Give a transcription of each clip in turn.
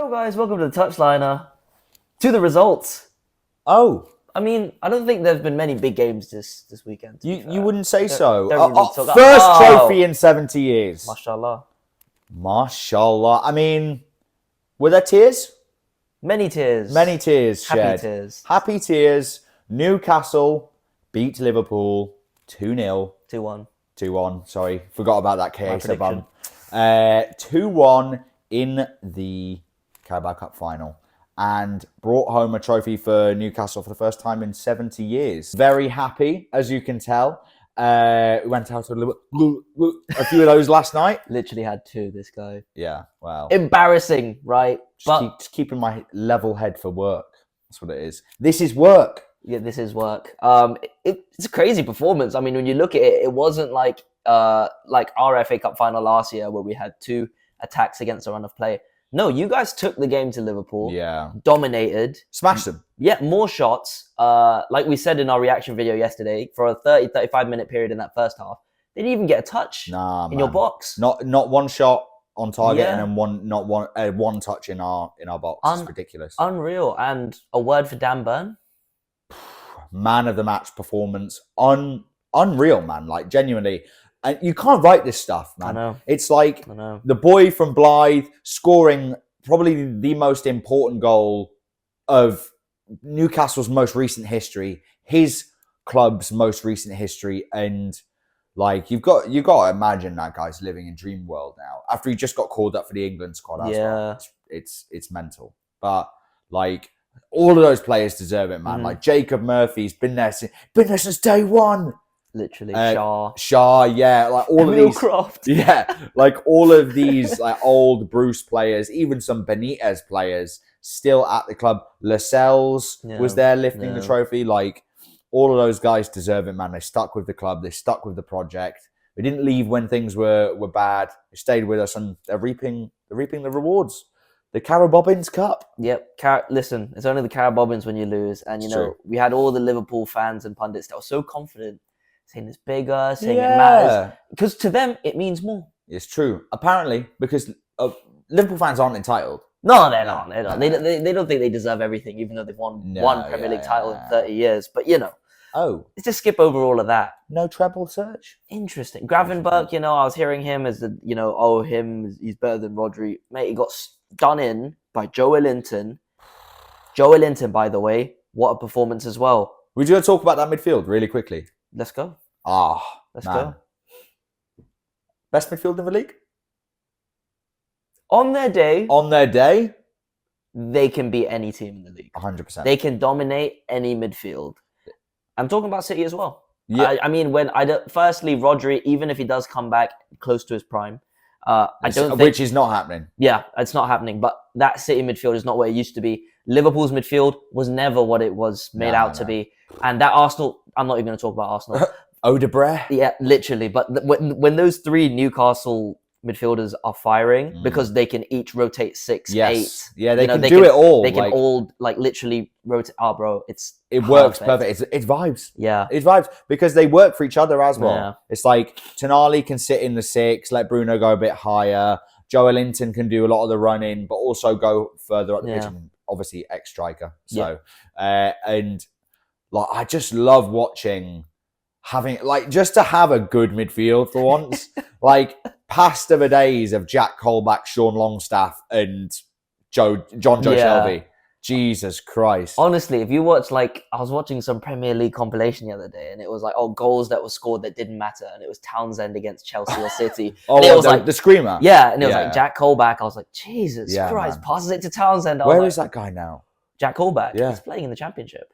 Yo guys, welcome to the Touchliner. To the results. Oh, I mean, I don't think there's been many big games this weekend. you wouldn't say so. don't really talk about- First Oh. trophy in 70 years. Mashallah. Mashallah. I mean, were there tears? Many tears. Many tears Happy shed. tears. Happy tears. Newcastle beat Liverpool 2-0. 2-1. 2-1. Sorry, forgot about that My case. 2-1 in the Carabao Cup final. And brought home a trophy for Newcastle for the first time in 70 years. Very happy, as you can tell. We went out a few of those last night. Literally had two, this guy. Yeah, well. Embarrassing, right? Just keeping my level head for work. That's what it is. This is work. Yeah, this is work. It's a crazy performance. I mean, when you look at it, it wasn't like our FA Cup final last year where we had two attacks against a run of play. No, you guys took the game to Liverpool. Yeah. Dominated. Smashed them. Yeah, more shots. Like we said in our reaction video yesterday, for a 35 minute period in that first half, they didn't even get a touch in your box. Not one shot on target Yeah. and then one touch in our box. It's ridiculous. Unreal. And a word for Dan Burn. Man of the match performance. Unreal, man. Like, genuinely. And you can't write this stuff, man. I know. It's like I know. the boy from Blythe scoring probably the most important goal of Newcastle's most recent history, his club's most recent history, and like you've got to imagine that guy's living in dream world now. After he just got called up for the England squad, as well. It's mental. But like all of those players deserve it, man. Like Jacob Murphy's been there since day one. Literally, Shaw, yeah, like all Emil of these, Croft. yeah, like all of these like old Bruce players, even some Benitez players still at the club. Lascelles was there lifting the trophy. Like all of those guys deserve it, man. They stuck with the club. They stuck with the project. They didn't leave when things were bad. They stayed with us, and they're reaping the rewards. The Carabobbins Cup. Yep. Listen, it's only the Carabobbins when you lose, and you know we had all the Liverpool fans and pundits that were so confident. Saying it's bigger, saying it matters. Because to them, it means more. It's true. Apparently, because Liverpool fans aren't entitled. No, they're not. They're not. They don't think they deserve everything, even though they've won one Premier League title in 30 years. But, you know. Oh. Let's just skip over all of that. No treble search? Interesting. Gravenberch, you know, I was hearing him as the, you know, he's better than Rodri. Mate, he got done in by Joe Linton. Joe Linton, by the way, what a performance as well. Would you talk about that midfield really quickly? Let's go. Let's go. Best midfield in the league? On their day, they can beat any team in the league. 100%. They can dominate any midfield. I'm talking about City as well. Yeah. I mean, firstly, Rodri, even if he does come back close to his prime, which is not happening. Yeah, it's not happening. But that City midfield is not what it used to be. Liverpool's midfield was never what it was made out to be. And that Arsenal, I'm not even going to talk about Arsenal. Odebre. Yeah, literally. But when those three Newcastle midfielders are firing, because they can each rotate 6, 8. Yeah, they can do it all. They can all literally rotate. Oh, bro, it works perfect. It's vibes. Yeah. It's vibes because they work for each other as well. Yeah. It's like Tonali can sit in the 6, let Bruno go a bit higher. Joe Linton can do a lot of the running, but also go further up the pitch. And obviously, ex-striker. So, and like I just love watching just to have a good midfield for once. Like past the days of Jack Colback, Sean Longstaff, and John Joe Shelby. Jesus Christ. Honestly, if you watch, I was watching some Premier League compilation the other day, and it was goals that were scored that didn't matter, and it was Townsend against Chelsea or City. It was the screamer. Yeah, and it was Jack Colback. I was like, Jesus Christ, passes it to Townsend. Where is that guy now? Jack Colback. Yeah. He's playing in the Championship.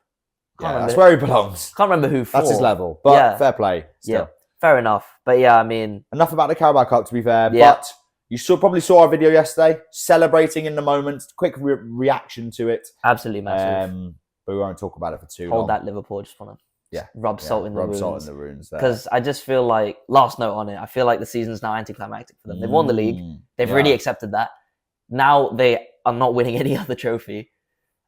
That's where he belongs. Can't remember who for. That's his level. But fair play. Still. Yeah, fair enough. But yeah, I mean... Enough about the Carabao Cup, to be fair. Yeah. But you probably saw our video yesterday, celebrating in the moment. Quick reaction to it. Absolutely massive. But we won't talk about it for too long. Hold that, Liverpool. I just want to rub salt in the wounds. Rub salt in the wounds there. Because I just feel like, last note on it, I feel like the season's now anticlimactic for them. They've won the league. They've already accepted that. Now they are not winning any other trophy.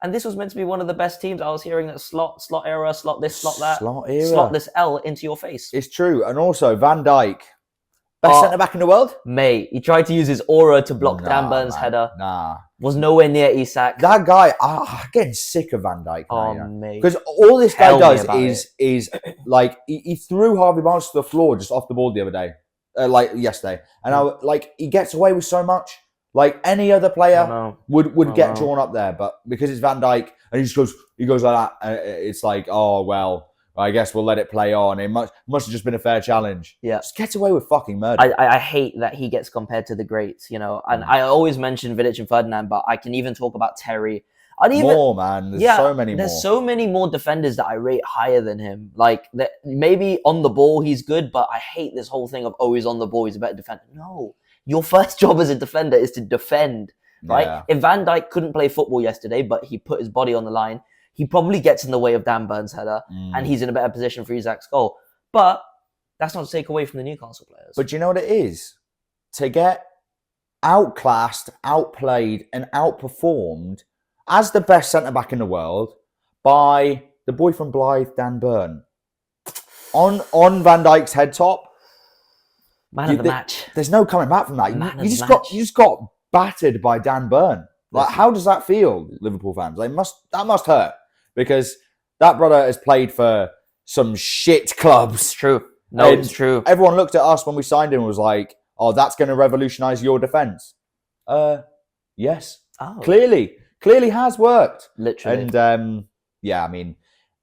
And this was meant to be one of the best teams. I was hearing that slot era, slot this, slot that. Slot era. Slot this L into your face. It's true. And also, Van Dijk, best centre-back in the world? Mate, he tried to use his aura to block Dan Burns' header. Nah. Was nowhere near Isak. That guy, I'm getting sick of Van Dijk. Oh, mate. Because all this guy Tell me does about is like he threw Harvey Barnes to the floor just off the ball the other day, like yesterday, and he gets away with so much. Like any other player would get drawn up there, but because it's Van Dijk and he goes like that, it's like, oh well, I guess we'll let it play on. It must have just been a fair challenge. Yeah, just gets away with fucking murder. I hate that he gets compared to the greats, and I always mention Vidic and Ferdinand, but I can even talk about Terry. Man. There's so many more. There's so many more defenders that I rate higher than him. Like, maybe on the ball he's good, but I hate this whole thing of, he's on the ball, he's a better defender. No. Your first job as a defender is to defend, right? Yeah. If Van Dijk couldn't play football yesterday, but he put his body on the line, he probably gets in the way of Dan Burns' header, and he's in a better position for Isak's goal. But that's not to take away from the Newcastle players. But do you know what it is? To get outclassed, outplayed, and outperformed as the best centre-back in the world by the boy from Blythe, Dan Burn, on Van Dijk's head top. Man of the match. There's no coming back from that. You just got battered by Dan Burn. Like, how does that feel, Liverpool fans? That must hurt, because that brother has played for some shit clubs. It's true. No, it's true. Everyone looked at us when we signed him and was like, "Oh, that's going to revolutionise your defence." Yes. Oh. Clearly has worked. Literally. And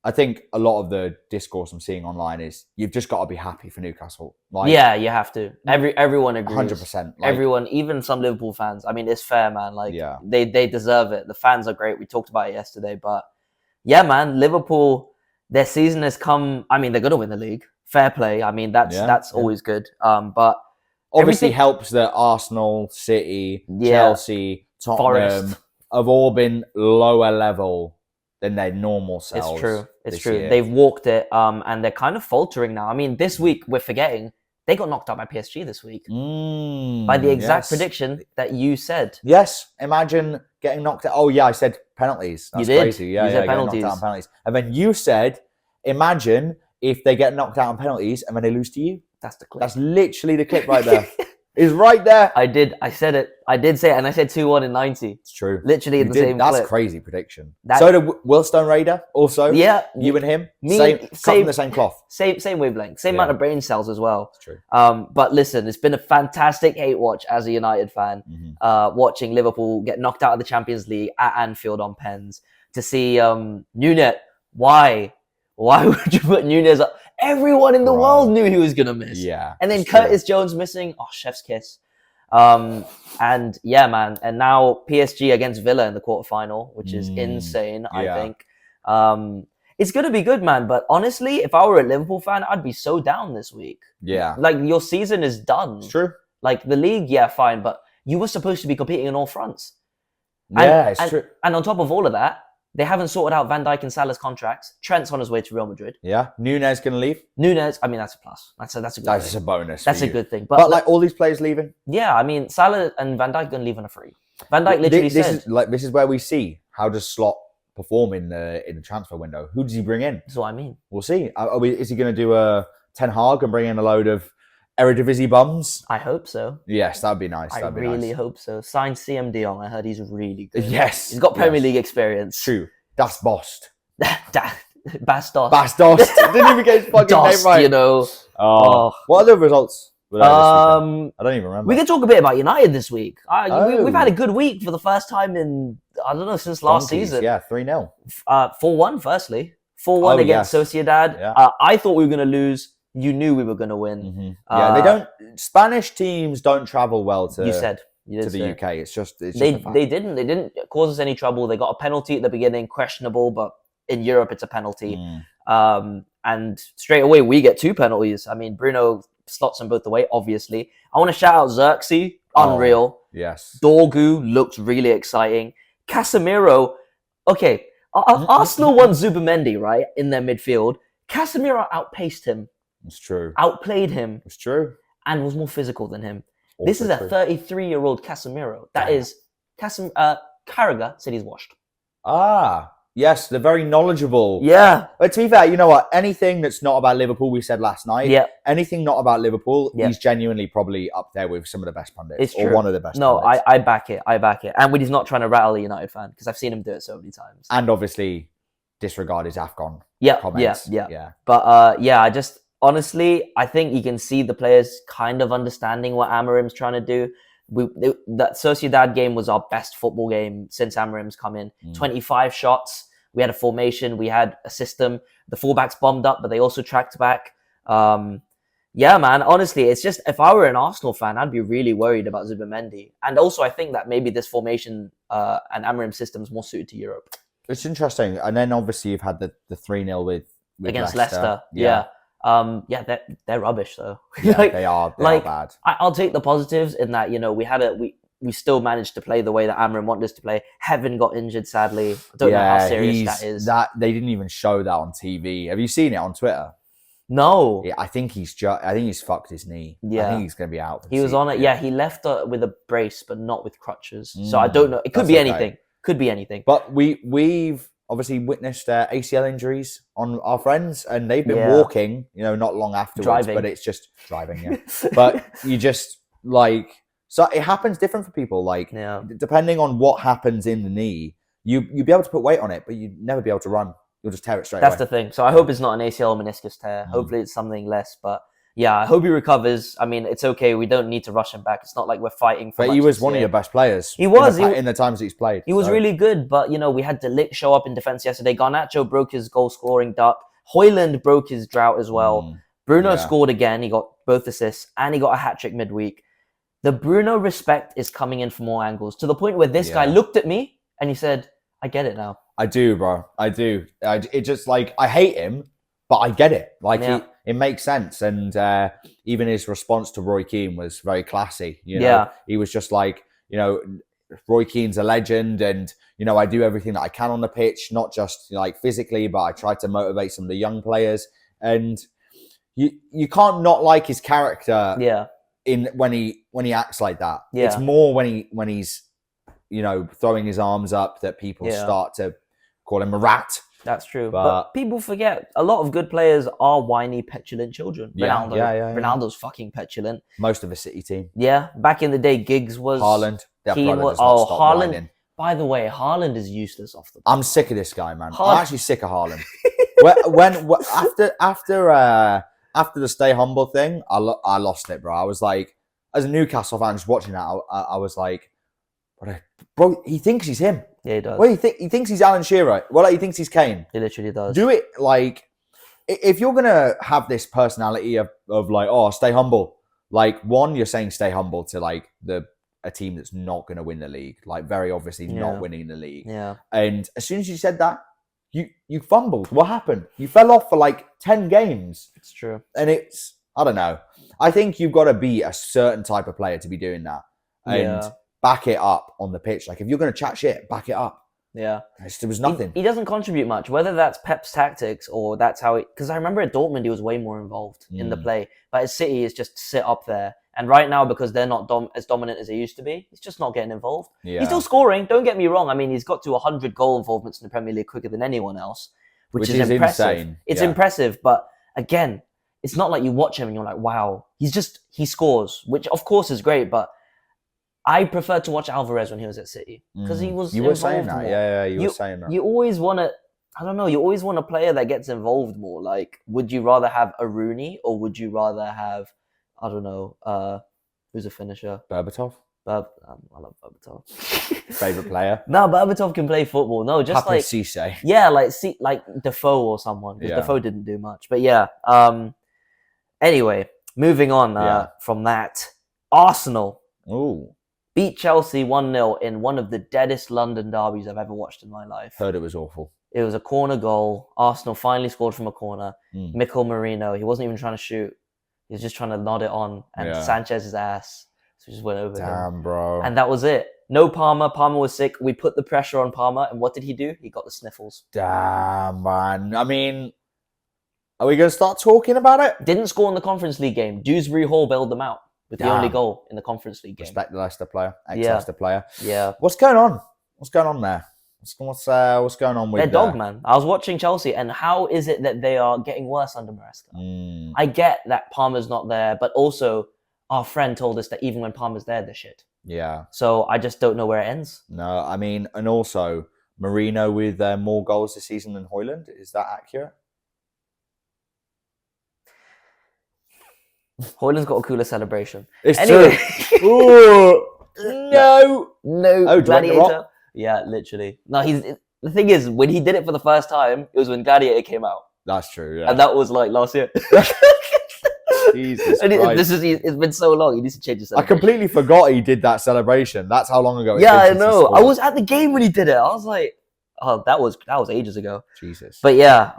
I think a lot of the discourse I'm seeing online is you've just got to be happy for Newcastle. Yeah, you have to. Everyone agrees. 100%. Everyone, even some Liverpool fans. I mean, it's fair, man. They deserve it. The fans are great. We talked about it yesterday, but yeah, man, Liverpool, their season has come. I mean, they're going to win the league. Fair play. I mean, that's always good. But obviously helps that Arsenal, City, Chelsea, Tottenham Forest have all been lower level than their normal selves. It's true. Year. They've walked it, and they're kind of faltering now. I mean, this week, we're forgetting, they got knocked out by PSG this week. By the exact prediction that you said. Yes. Imagine getting knocked out. Oh, yeah, I said penalties. That's you did. Crazy. Yeah, you said penalties. Knocked out on penalties. And then you said, imagine if they get knocked out on penalties and then they lose to you. That's the clip. That's literally the clip right there. It's right there. I said it. I did say it, and I said 2-1 in 90. It's true. Literally in the same That's clip. Crazy prediction. So did Willstone Raider also. Yeah. You and him. Cut from the same cloth. Same wavelength. Same amount of brain cells as well. It's true. But listen, it's been a fantastic hate watch as a United fan, watching Liverpool get knocked out of the Champions League at Anfield on pens. To see Nunez, why would you put Nunez up? Everyone in the world knew he was going to miss. Yeah. And then Curtis Jones missing. Oh, chef's kiss. And yeah, man. And now PSG against Villa in the quarterfinal, which is insane, I think. It's going to be good, man. But honestly, if I were a Liverpool fan, I'd be so down this week. Yeah. Like, your season is done. It's true. Like, the league, fine. But you were supposed to be competing on all fronts. It's true. And on top of all of that, they haven't sorted out Van Dijk and Salah's contracts. Trent's on his way to Real Madrid. Yeah. Nunez going to leave? Nunez, I mean, that's a plus. That's a good thing. That's a bonus. That's a good thing. But like all these players leaving? Yeah, I mean, Salah and Van Dijk going to leave on a free. Van Dijk literally said... This is where we see how does Slot perform in the transfer window. Who does he bring in? That's what I mean. We'll see. Is he going to do a Ten Hag and bring in a load of Eredivisie bums? I hope so. Yes, that'd be nice. I really hope so. Signed CM De Jong. I heard he's really good. Yes. He's got Premier League experience. True. Das Bost. Bastos. Bastos. Didn't even get his fucking name right. You know. What other results? I don't even remember. We can talk a bit about United this week. We've had a good week for the first time in, I don't know, since last season. Yeah, 3-0. 4-1, firstly. 4-1 against Sociedad. Yeah. I thought we were going to lose. You knew we were going to win. Mm-hmm. Spanish teams don't travel well to... You said. To the UK. It's just they didn't cause us any trouble. They got a penalty at the beginning, questionable, but in Europe it's a penalty. And straight away we get 2 penalties. I mean, Bruno slots them both the way, obviously. I want to shout out Xerxes, unreal. Yes. Dorgu looked really exciting. Casemiro, okay. Arsenal won Zubimendi, right, in their midfield. Casemiro outpaced him. It's true. Outplayed him. It's true. And was more physical than him. This is a 33-year-old Casemiro. That is, Carragher said he's washed. Ah. Yes, they're very knowledgeable. Yeah. But to be fair, you know what? Anything that's not about Liverpool, we said last night. Yeah. Anything not about Liverpool, Yeah. he's genuinely probably up there with some of the best pundits. It's or true. one of the best No, pundits. I back it. I back it. And when he's not trying to rattle a United fan, because I've seen him do it so many times. And obviously disregard his AFCON Yeah, comments. yeah. But I just honestly, I think you can see the players kind of understanding what Amarim's trying to do. That Sociedad game was our best football game since Amarim's come in. 25 shots. We had a formation. We had a system. The fullbacks bombed up, but they also tracked back. Yeah, man. Honestly, it's just if I were an Arsenal fan, I'd be really worried about Zubimendi. And also, I think that maybe this formation and Amarim system is more suited to Europe. It's interesting. And then obviously you've had the 3-0 with against Leicester. Yeah. They're rubbish though. Yeah, they are bad. I'll take the positives in that, we still managed to play the way that Amarim wanted us to play. Heaven got injured, sadly. I don't know how serious that is. They didn't even show that on TV. Have you seen it on Twitter? No. Yeah, I think he's fucked his knee. Yeah. I think he's going to be out. He was on it. Yeah, he left with a brace, but not with crutches. So I don't know. It could be anything. Could be anything. But we've obviously witnessed ACL injuries on our friends, and they've been walking, not long afterwards. Driving. But it's just driving, yeah. But you just so it happens different for people. Depending on what happens in the knee, you'd be able to put weight on it, but you'd never be able to run. You'll just tear it straight away. That's the thing. So I hope it's not an ACL meniscus tear. Hopefully it's something less. But yeah, I hope he recovers. I mean, it's okay. We don't need to rush him back. It's not like we're fighting for. But he was one of your best players. He was in the times that he's played. He was really good. But we had De Ligt show up in defense yesterday. Garnacho broke his goal scoring duck. Hoyland broke his drought as well. Bruno scored again. He got both assists and he got a hat trick midweek. The Bruno respect is coming in from all angles to the point where this guy looked at me and he said, "I get it now." I do, bro. I do. It just I hate him, but I get it. It makes sense. And even his response to Roy Keane was very classy. He was just Roy Keane's a legend, and I do everything that I can on the pitch, not just physically, but I try to motivate some of the young players. And you can't not like his character. Yeah. When he acts like that. Yeah. It's more when he's throwing his arms up that people start to call him a rat. That's true. But people forget a lot of good players are whiny, petulant children. Ronaldo's fucking petulant. Most of the City team. Yeah. Back in the day, Giggs was Haaland. Haaland. By the way, Haaland is useless off the pitch. I'm sick of this guy, man. I'm actually sick of Haaland. After the stay humble thing, I lost it, bro. I was like, as a Newcastle fan, just watching that, I was like, bro, he thinks he's him. Yeah, he does. Well, he thinks he's Alan Shearer. Well, he thinks he's Kane. He literally does. Do it if you're gonna have this personality of stay humble. One, you're saying stay humble to a team that's not gonna win the league, very obviously not winning the league. Yeah. And as soon as you said that, you fumbled. What happened? You fell off for 10 games. It's true. And I don't know. I think you've got to be a certain type of player to be doing that. And back it up on the pitch. If you're going to chat shit, back it up. Yeah. There was nothing. He doesn't contribute much, whether that's Pep's tactics or that's how because I remember at Dortmund he was way more involved in the play. But at City is just sit up there. And right now, because they're not as dominant as they used to be, he's just not getting involved. Yeah. He's still scoring, don't get me wrong. I mean, he's got to 100 goal involvements in the Premier League quicker than anyone else, which is impressive. Insane. It's impressive, but again, it's not like you watch him and you're like, wow, he scores, which of course is great, but I prefer to watch Alvarez when he was at City because he was You were saying that, yeah, you were saying that. You always want to, I don't know, you always want a player that gets involved more. Would you rather have a Rooney or would you rather have, I don't know, who's a finisher? Berbatov? I love Berbatov. Favorite player? No, Berbatov can play football. No, just Pape Cisse. Yeah, like Defoe or someone. Because Defoe didn't do much. But yeah. Anyway, moving on from that. Arsenal beat Chelsea 1-0 in one of the deadest London derbies I've ever watched in my life. Heard it was awful. It was a corner goal. Arsenal finally scored from a corner. Mikel Merino, he wasn't even trying to shoot. He was just trying to nod it on. And Sanchez's ass. So we just went over him. Damn, bro. And that was it. No Palmer. Palmer was sick. We put the pressure on Palmer. And what did he do? He got the sniffles. Damn, man. I mean, are we going to start talking about it? Didn't score in the Conference League game. Dewsbury Hall bailed them out with the only goal in the Conference League game. Respect the Leicester player. Ex-Leicester player. Yeah. What's going on? What's going on there? What's going on with They're dog, man. I was watching Chelsea, and how is it that they are getting worse under Maresca? I get that Palmer's not there, but also our friend told us that even when Palmer's there, they're shit. Yeah. So I just don't know where it ends. No, I mean, and also Marino with more goals this season than Højlund. Is that accurate? Højlund's got a cooler celebration. It's anyway. true. Ooh, no. Oh, Gladiator. Yeah, literally. No, the thing is, when he did it for the first time, it was when Gladiator came out. That's true, yeah. And that was like last year. Jesus and Christ. It's been so long, he needs to change his celebration. I completely forgot he did that celebration. That's how long ago it's been. Yeah, since I know. I was at the game when he did it. I was like, oh, that was ages ago. Jesus. But yeah,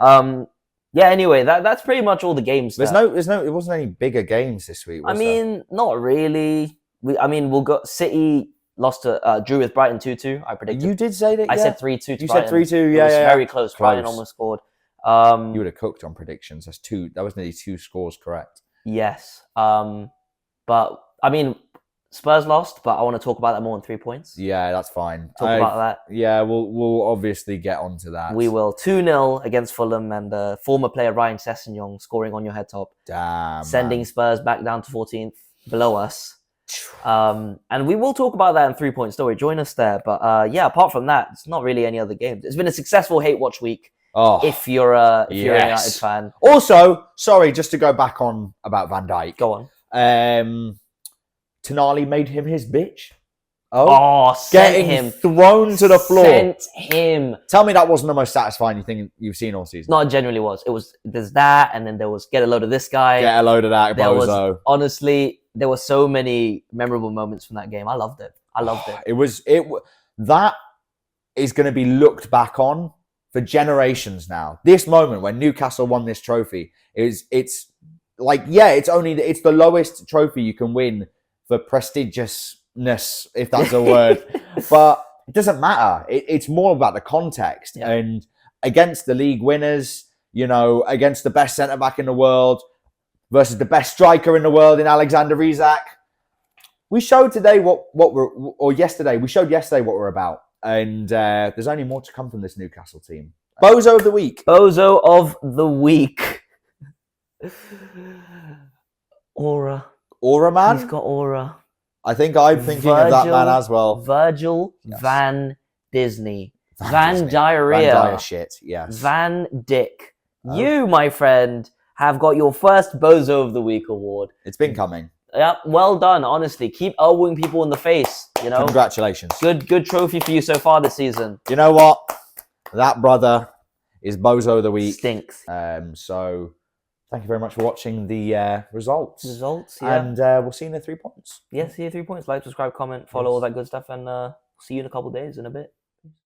anyway, that's pretty much all the games. It wasn't any bigger games this week, was there? Not really. We'll go City lost to drew with Brighton 2-2. I predicted. You did say that. I said 3-2. You said 3-2. Yeah, it was very close. Brighton almost scored. You would have cooked on predictions. That was nearly 2 scores correct. Yes. But I mean, Spurs lost, but I want to talk about that more in 3 points. Yeah, that's fine. Talk about that. Yeah, we'll obviously get onto that. We will. 2-0 against Fulham, and former player Ryan Sessegnon scoring on your head top. Damn. Sending man. Spurs back down to 14th, below us. And we will talk about that in 3 Point Story. Join us there. But apart from that, it's not really any other games. It's been a successful hate watch week. Oh, if you're a United fan. Also, sorry, just to go back on about Van Dijk. Go on. Tonali made him his bitch. Getting him thrown to the floor. Sent him. Tell me that wasn't the most satisfying thing you've seen all season. No, it genuinely was. There's that, and then there was get a load of this guy. Get a load of that, bozo. Honestly, there were so many memorable moments from that game. I loved it. That is going to be looked back on for generations now. This moment when Newcastle won this trophy it's the lowest trophy you can win for prestigiousness, if that's a word. But it doesn't matter. It's more about the context. Yeah. And against the league winners, against the best centre-back in the world versus the best striker in the world in Alexander Isak. We showed yesterday what we're about. And there's only more to come from this Newcastle team. Bozo of the week. Bozo of the week. Aura. Aura, man? He's got aura. I think I'm thinking of that man as well. Virgil Van Disney. Van Diarrhea. Van Diarrhea shit, yes. Van Dick. Oh. You, my friend, have got your first Bozo of the Week award. It's been coming. Yeah, well done, honestly. Keep elbowing people in the face, Congratulations. Good trophy for you so far this season. You know what? That brother is Bozo of the Week. Stinks. So thank you very much for watching the results. Yeah. And we'll see you in the 3 points. Yeah, see you 3 points. Like, subscribe, comment, follow, all that good stuff. And see you in a couple of days in a bit.